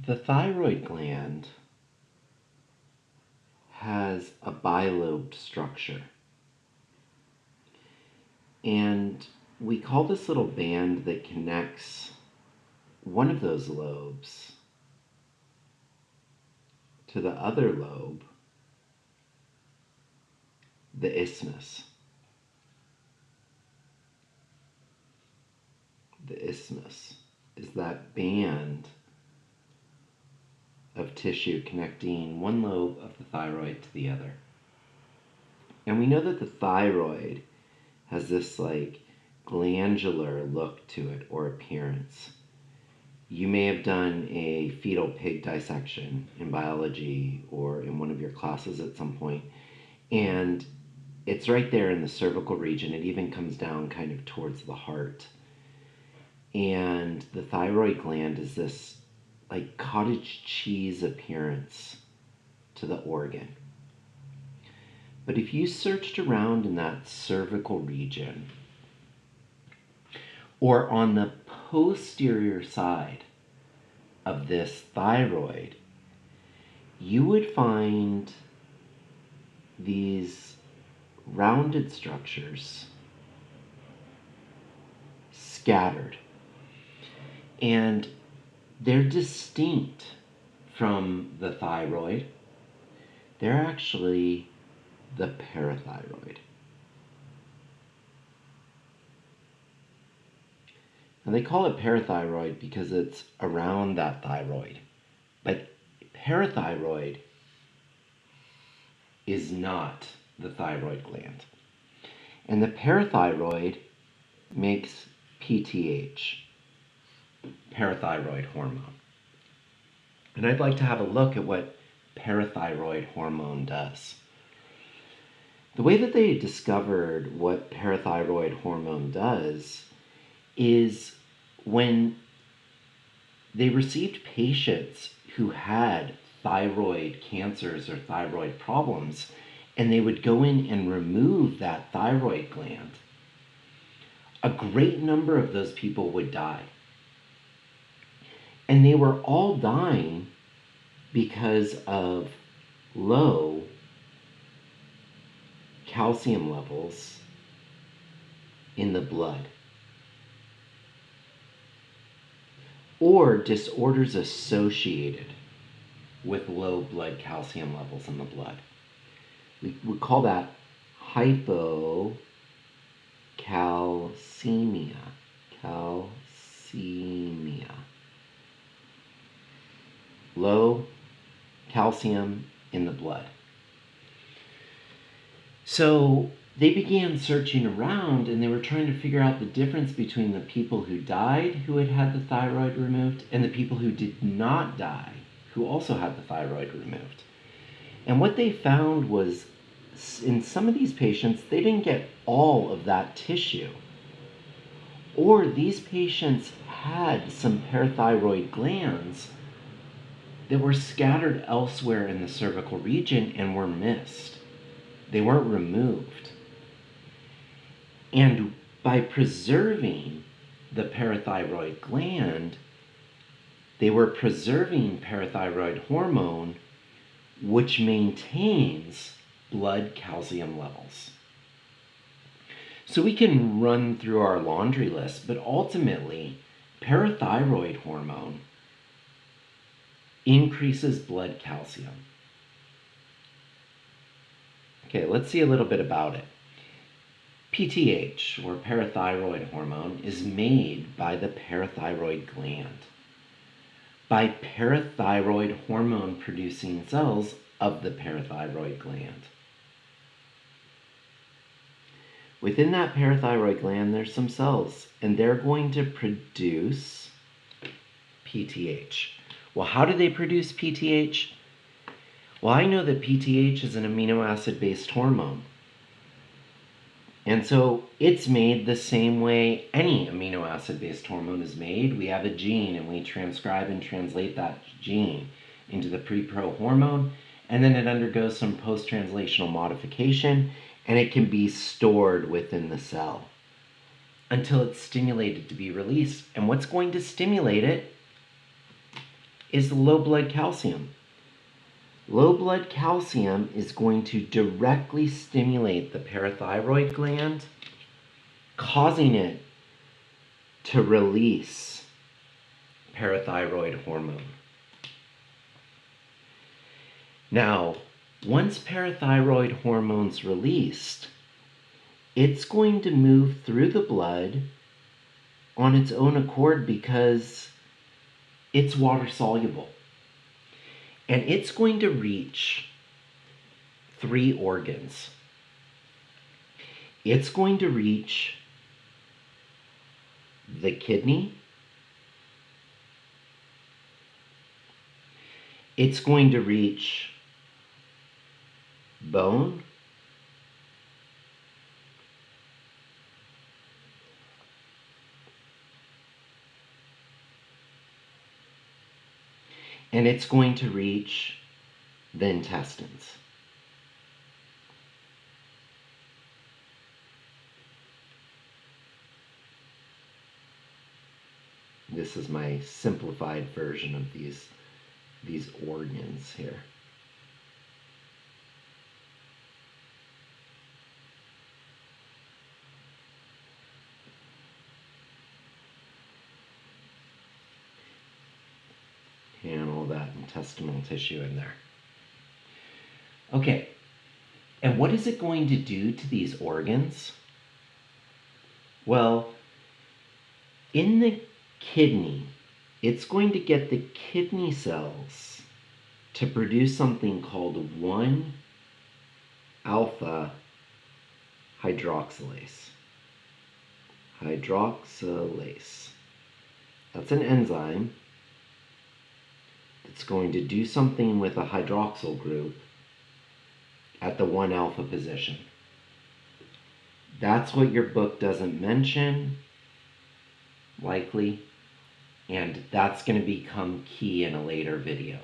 The thyroid gland has a bilobed structure. And we call this little band that connects one of those lobes to the other lobe the isthmus. The isthmus is that band of tissue connecting one lobe of the thyroid to the other. And we know that the thyroid has this like glandular look to it or appearance. You may have done a fetal pig dissection in biology or in one of your classes at some point, and it's right there in the cervical region. It even comes down kind of towards the heart. And the thyroid gland is this like cottage cheese appearance to the organ. But if you searched around in that cervical region or on the posterior side of this thyroid, you would find these rounded structures scattered. And they're distinct from the thyroid. They're actually the parathyroid. And they call it parathyroid because it's around that thyroid. But parathyroid is not the thyroid gland. And the parathyroid makes PTH, parathyroid hormone. And I'd like to have a look at what parathyroid hormone does. The way that they discovered what parathyroid hormone does is when they received patients who had thyroid cancers or thyroid problems, and they would go in and remove that thyroid gland, a great number of those people would die. And they were all dying because of low calcium levels in the blood, or disorders associated with low blood calcium levels in the blood. We would call that hypocalcemia. Calcemia. Low calcium in the blood. So they began searching around, and they were trying to figure out the difference between the people who died who had had the thyroid removed and the people who did not die who also had the thyroid removed. And what they found was in some of these patients, they didn't get all of that tissue. Or these patients had some parathyroid glands that were scattered elsewhere in the cervical region and were missed. They weren't removed. And by preserving the parathyroid gland, they were preserving parathyroid hormone, which maintains blood calcium levels. So we can run through our laundry list, but ultimately, parathyroid hormone increases blood calcium. Okay, let's see a little bit about it. PTH, or parathyroid hormone, is made by the parathyroid gland, by parathyroid hormone producing cells of the parathyroid gland. Within that parathyroid gland, there's some cells, and they're going to produce PTH. Well, how do they produce PTH? Well, I know that PTH is an amino acid-based hormone. And so it's made the same way any amino acid-based hormone is made. We have a gene, and we transcribe and translate that gene into the pre-pro hormone, and then it undergoes some post-translational modification, and it can be stored within the cell until it's stimulated to be released. And what's going to stimulate it? is low blood calcium. Low blood calcium is going to directly stimulate the parathyroid gland, causing it to release parathyroid hormone. Now, once parathyroid hormone's released, it's going to move through the blood on its own accord because it's water soluble. And it's going to reach 3 organs. It's going to reach the kidney. It's going to reach bone. And it's going to reach the intestines. This is my simplified version of these organs here. And all that intestinal tissue in there. Okay, and what is it going to do to these organs? Well, in the kidney, it's going to get the kidney cells to produce something called 1-alpha hydroxylase. Hydroxylase. That's an enzyme that's going to do something with a hydroxyl group at the 1-alpha position. That's what your book doesn't mention, likely, and that's going to become key in a later video.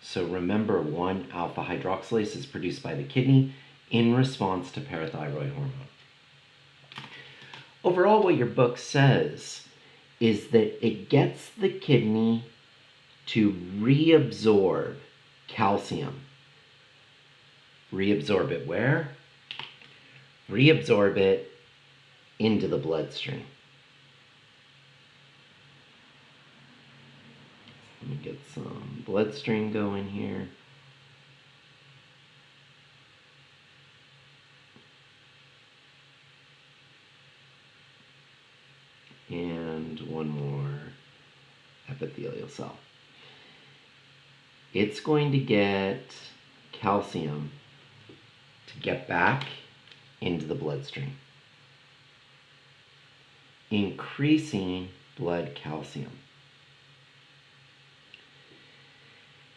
So remember, 1-alpha hydroxylase is produced by the kidney in response to parathyroid hormone. Overall, what your book says is that it gets the kidney to reabsorb calcium. Reabsorb it where? Reabsorb it into the bloodstream. Let me get some bloodstream going here. And one more epithelial cell. It's going to get calcium to get back into the bloodstream, increasing blood calcium.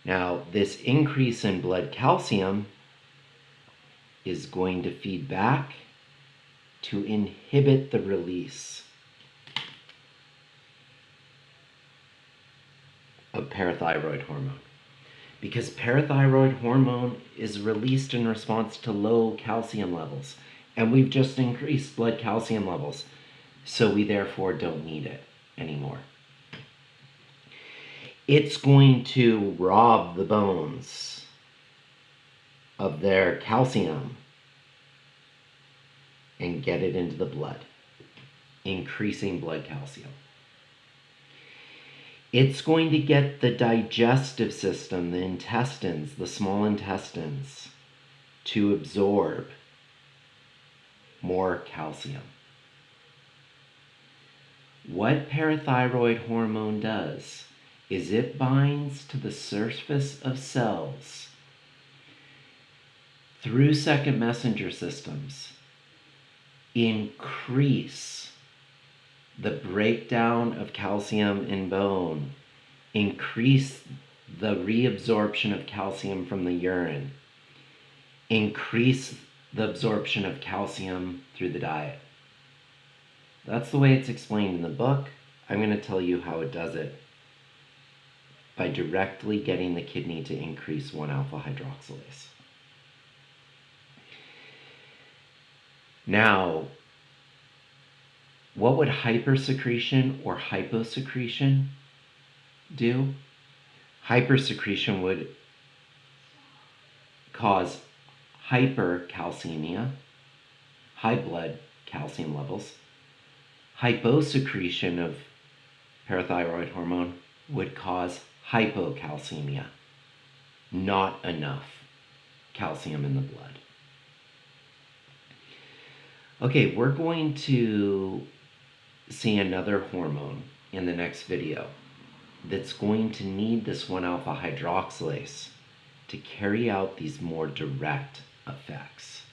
Now, this increase in blood calcium is going to feed back to inhibit the release of parathyroid hormone. Because parathyroid hormone is released in response to low calcium levels, and we've just increased blood calcium levels, so we therefore don't need it anymore. It's going to rob the bones of their calcium and get it into the blood, increasing blood calcium. It's going to get the digestive system, the intestines, the small intestines, to absorb more calcium. What parathyroid hormone does is it binds to the surface of cells through second messenger systems, increase the breakdown of calcium in bone, increase the reabsorption of calcium from the urine, increase the absorption of calcium through the diet. That's the way it's explained in the book. I'm going to tell you how it does it by directly getting the kidney to increase 1-alpha hydroxylase. Now, what would hypersecretion or hyposecretion do? Hypersecretion would cause hypercalcemia, high blood calcium levels. Hyposecretion of parathyroid hormone would cause hypocalcemia, not enough calcium in the blood. Okay, we're going to see another hormone in the next video that's going to need this 1-alpha hydroxylase to carry out these more direct effects.